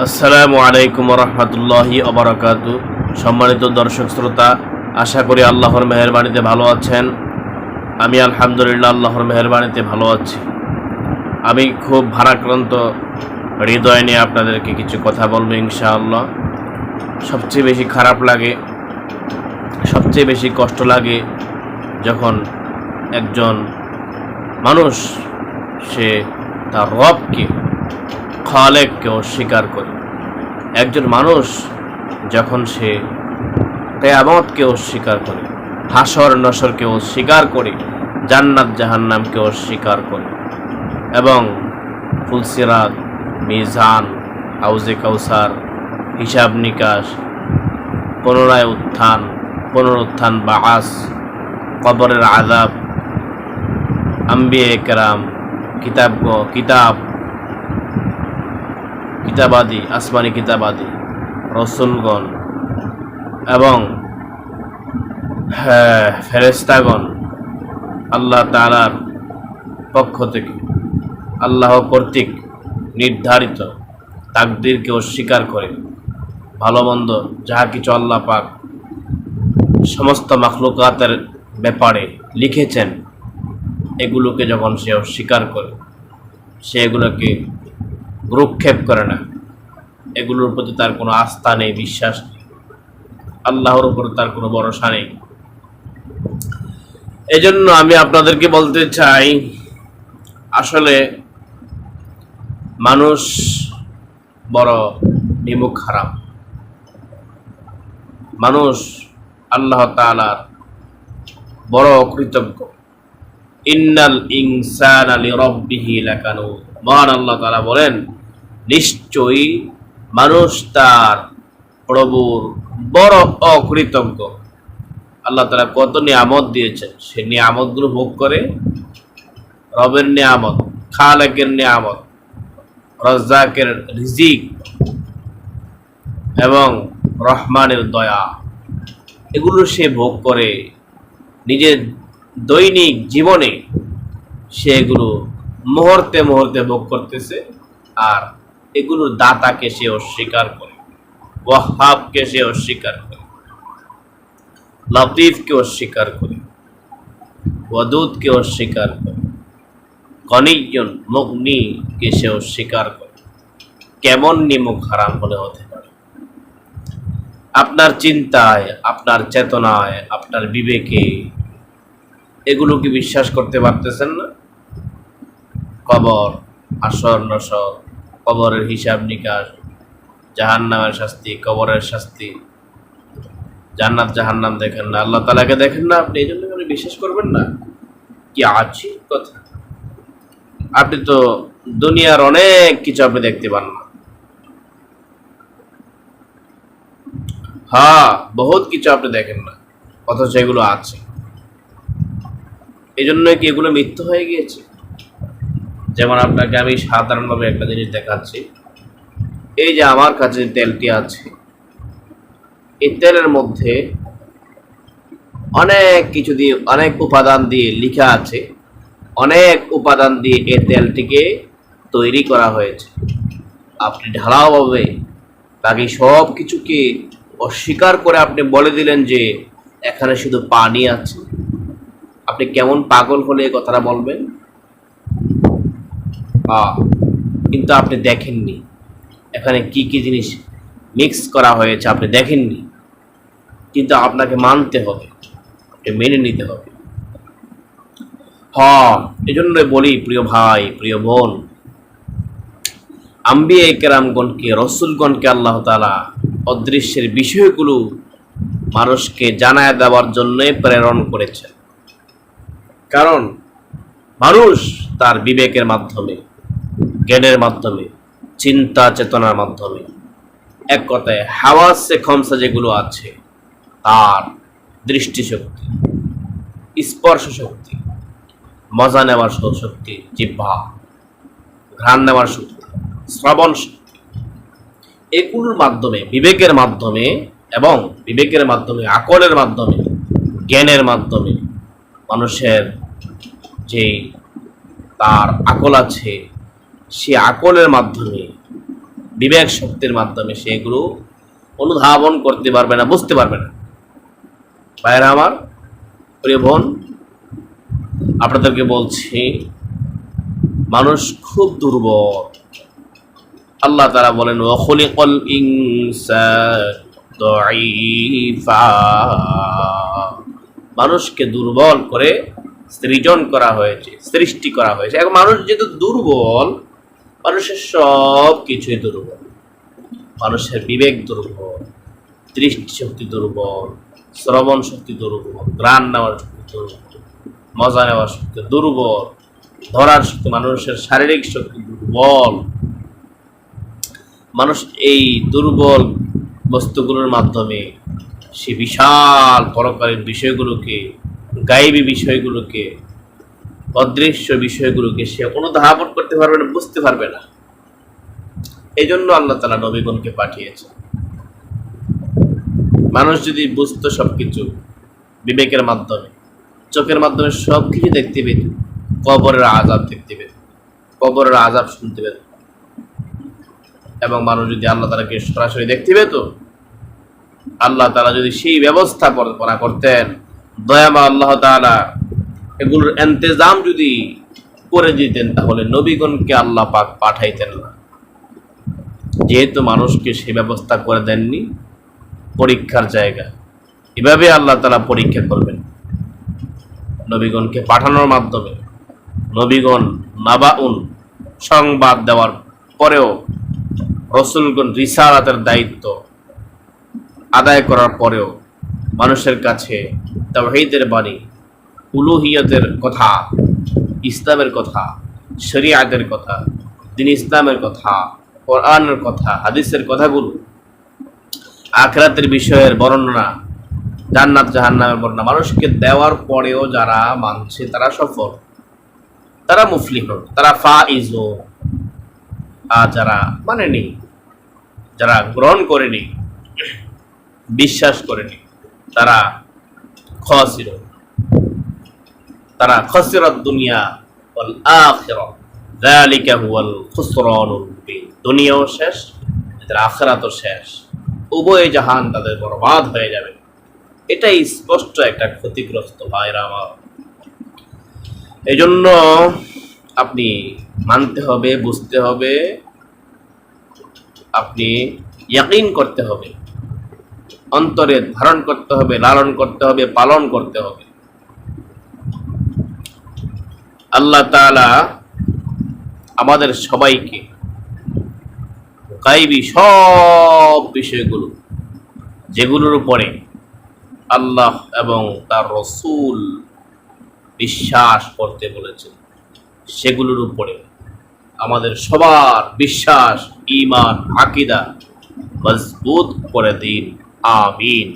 আসসালামু আলাইকুম রহমতুল্লাহি ওবারাকাতু। সম্মানিত দর্শক শ্রোতা, আশা করি আল্লাহর মেহেরবানিতে ভালো আছেন। আমি আলহামদুলিল্লাহ আল্লাহর মেহেরবানিতে ভালো আছি। আমি খুব ভারাক্রান্ত হৃদয় নিয়ে আপনাদেরকে কিছু কথা বলবো ইনশাআল্লাহ। সবচেয়ে বেশি খারাপ লাগে, সবচেয়ে বেশি কষ্ট লাগে যখন একজন মানুষ সে তার রবকে, খালেককে অস্বীকার করে। একজন মানুষ যখন সে কিয়ামতকে অস্বীকার করে, হাসর নসরকে অস্বীকার করে, জান্নাত জাহান্নামকে অস্বীকার করে এবং ফুলসিরাত, মিজান, হাউজে কাউসার, হিসাব নিকাশ, পুনরুত্থান বাআস, কবরের আযাব, আম্বিয়া কেরাম, কিতাবাদি, আসমানি কিতাবাদি, রসুলগণ এবং ফেরেশতাগণ আল্লাহ তাআলার পক্ষ থেকে, আল্লাহ কর্তৃক নির্ধারিত তাকদীরকে অস্বীকার করে, ভালো মন্দ যাহা কিছু আল্লাহ পাক সমস্ত মাখলুকাতের ব্যাপারে লিখেছেন, এগুলোকে যখন সে অস্বীকার করে, সে এগুলোকে ভ্রুক্ষেপ করে না, এগুলোর প্রতি তার কোনো আস্থা নেই, বিশ্বাস নেই, আল্লাহর উপর তার কোনো ভরসা নেই। এজন্য আমি আপনাদেরকে বলতে চাই, আসলে মানুষ বড় নিমুখ হারাম। মানুষ আল্লাহ তাআলার বড় অকৃতজ্ঞ। ইন্নাল ইনসানা লিরাব্বিহি লাকানুদ। মহান আল্লাহ তাআলা বলেন, নিশ্চয়ই মানুষ তার প্রভুর বড় অকৃতজ্ঞ। আল্লাহ তাআলা কত নিয়ামত দিয়েছেন, সে নিয়ামতগুলো ভোগ করে। রবের নিয়ামত, খালেকের নিয়ামত, রাজ্জাকের রিজিক এবং রহমানের দয়া, এগুলো সে ভোগ করে নিজের দৈনিক জীবনে। সে এগুলো মুহূর্তে মুহূর্তে ভোগ করতেছে, আর এগুলোর দাতাকে সে অস্বীকার করে, ওয়াহাবকে সে অস্বীকার করে, লতিফকে অস্বীকার করে, ওয়াদুদকে অস্বীকার করে, গনিয়্যুন মুগনিকে সে অস্বীকার করে। কেমন নিমুখ হারাম হলে হতে পারে? আপনার চিন্তায়, আপনার চেতনায়, আপনার বিবেকে এগুলো কি বিশ্বাস করতে পারতেছেন না? কবর, হাসর নসর, কবরের হিসাব নিকাশ, জাহান্নামের শাস্তি, কবরের শাস্তি, জান্নাত জাহান্নাম দেখেন না, আল্লাহ তাআলাকে দেখেন না, আপনি এই জন্য আপনি বিশ্বাস করবেন না? কি আজীব কথা! আপনি তো দুনিয়ার অনেক কিছু আপনি দেখতে পান না। হ্যাঁ, বহুত কিছু আপনি দেখেন না, অথচ এগুলো আছে। এই জন্য কি এগুলো মিথ্যা হয়ে গিয়েছে? যেমন আপনাকে আমি সাধারণভাবে একটা জিনিস দেখাচ্ছি। এই যে আমার কাছে যে তেলটি আছে, এই তেলের মধ্যে অনেক কিছু দিয়ে, অনেক উপাদান দিয়ে লেখা আছে, অনেক উপাদান দিয়ে এই তেলটিকে তৈরি করা হয়েছে। আপনি ঢালাওভাবে বাকি সব কিছুকে অস্বীকার করে আপনি বলে দিলেন যে এখানে শুধু পানি আছে। আপনি কেমন পাগল হলে এই কথাটা বলবেন? কিন্তু আপনি দেখেননি এখানে কি কি জিনিস মিক্স করা হয়েছে, আপনি দেখেননি, কিন্তু আপনাকে মানতে হবে, মেনে নিতে হবে। এজন্য বলি, প্রিয় ভাই, প্রিয় বোন, আম্বিয়া কেরামগণকে, রসুলগণকে আল্লাহ তাআলা অদৃশ্যের বিষয়গুলো মানুষকে জানায় দেওয়ার জন্যই প্রেরণ করেছেন। কারণ মানুষ তার বিবেকের মাধ্যমে, জ্ঞানের মাধ্যমে, চিন্তা চেতনার মাধ্যমে, এক কথায় হাওয়াসে খমসা যেগুলো আছে, তার দৃষ্টিশক্তি, স্পর্শ শক্তি, মজা নেওয়ার শক্তি, জিহ্বা, ঘ্রাণ নেওয়ার শক্তি, শ্রবণ শক্তি, এগুলোর মাধ্যমে, বিবেকের মাধ্যমে এবং বিবেকের মাধ্যমে, আকলের মাধ্যমে, জ্ঞানের মাধ্যমে মানুষের যে তার আকল আছে, সে আকলের মাধ্যমে বিবেক শক্তির মাধ্যমে সেগুলো অনুধাবন করতে পারবে না, বুঝতে পারবে না। ভাইয়েরা আমার, প্রিয় বোন, আপনাদেরকে বলছি, মানুষ খুব দুর্বল। আল্লাহ তাআলা বলেন, ওয়া খুলিকাল ইনসানু দাঈফা, মানুষকে দুর্বল করে সৃজন করা হয়েছে, সৃষ্টি করা হয়েছে। এখন মানুষ যেহেতু দুর্বল, মানুষের সব কিছুই দুর্বল। মানুষের বিবেক দুর্বল, দৃষ্টিশক্তি দুর্বল, শ্রবণ শক্তি দুর্বল, ঘ্রাণ নেওয়ার শক্তি দুর্বল, মজা নেওয়ার শক্তি দুর্বল, ধরার শক্তি, মানুষের শারীরিক শক্তি দুর্বল। মানুষ এই দুর্বল বস্তুগুলোর মাধ্যমে সে বিশাল পরকালীন বিষয়গুলোকে, গায়েবী বিষয়গুলোকে, অদৃশ্য বিষয়গুলোকে সে অনুধাবন করতে পারবে না, বুঝতে পারবে না। এই জন্য আল্লাহ তাআলা নবীগণকে পাঠিয়েছে। মানুষ যদি বুঝতো সবকিছু বিবেকের মাধ্যমে, চোখের মাধ্যমে সবকিছু দেখতে পেত, কবরের আযাব দেখতে পেত, কবরের আযাব শুনতে পেত, এবং মানুষ যদি আল্লাহ তাআলাকে সরাসরি দেখতে পেত, আল্লাহ তাআলা যদি সেই ব্যবস্থাপনা করতেন, দয়াময় আল্লাহ তাআলা এগুলোর ইন্তজাম যদি করে দিতেন, তাহলে নবীগণকে আল্লাহ পাক পাঠাইতেন না। যেহেতু মানুষকে সে ব্যবস্থা করে দেননি, পরীক্ষার জায়গা, এভাবে আল্লাহ তাআলা পরীক্ষা করবেন নবীগণকে পাঠানোর মাধ্যমে। নবীগণ নাবাউন, সংবাদ দেওয়ার পরেও, রসুলগণ রিসালাতের দায়িত্ব আদায় করার পরেও মানুষের কাছে তাওহীদের বাণী, উলুহিয়তের কথা, ইসলামের কথা, শরীয়তের কথা, দ্বীন ইসলামের কথা, কোরআনের কথা, হাদিসের কথাগুলো, আখিরাতের বিষয়ের বর্ণনা, জান্নাত জাহান্নামের বর্ণনা মানুষকে দেওয়ার পরেও যারা মানছে তারা সফল, তারা মুফলিহুন, তারা ফাইজুন। আর যারা মানেনি, যারা গ্রহণ করেনি, বিশ্বাস করেনি, তারা খাসিরুন, তারা খাসিরাত দুনিয়া ওয়াল আখিরাহ, যালিকা হুয়াল খুসরানুল মুবিন। দুনিয়াও শেষ, এদের আখিরাতও শেষ, উভয় জাহান তাদের বরবাদ হয়ে যাবে। এটাই স্পষ্ট একটা ক্ষতিগ্রস্ত ভাইরা আমার। এই জন্য আপনি মানতে হবে, বুঝতে হবে, আপনি ইয়াকিন করতে হবে, অন্তরে ধারণ করতে হবে, লালন করতে হবে, পালন করতে হবে। আল্লাহ তাআলা আমাদের সবাইকে গায়বী সব বিষয়গুলো, যেগুলোর উপরে আল্লাহ এবং তার রসূল বিশ্বাস করতে বলেছেন, সেগুলোর উপরে আমাদের সবার বিশ্বাস, ঈমান, আকীদা মজবুত করে দিন। আমিন।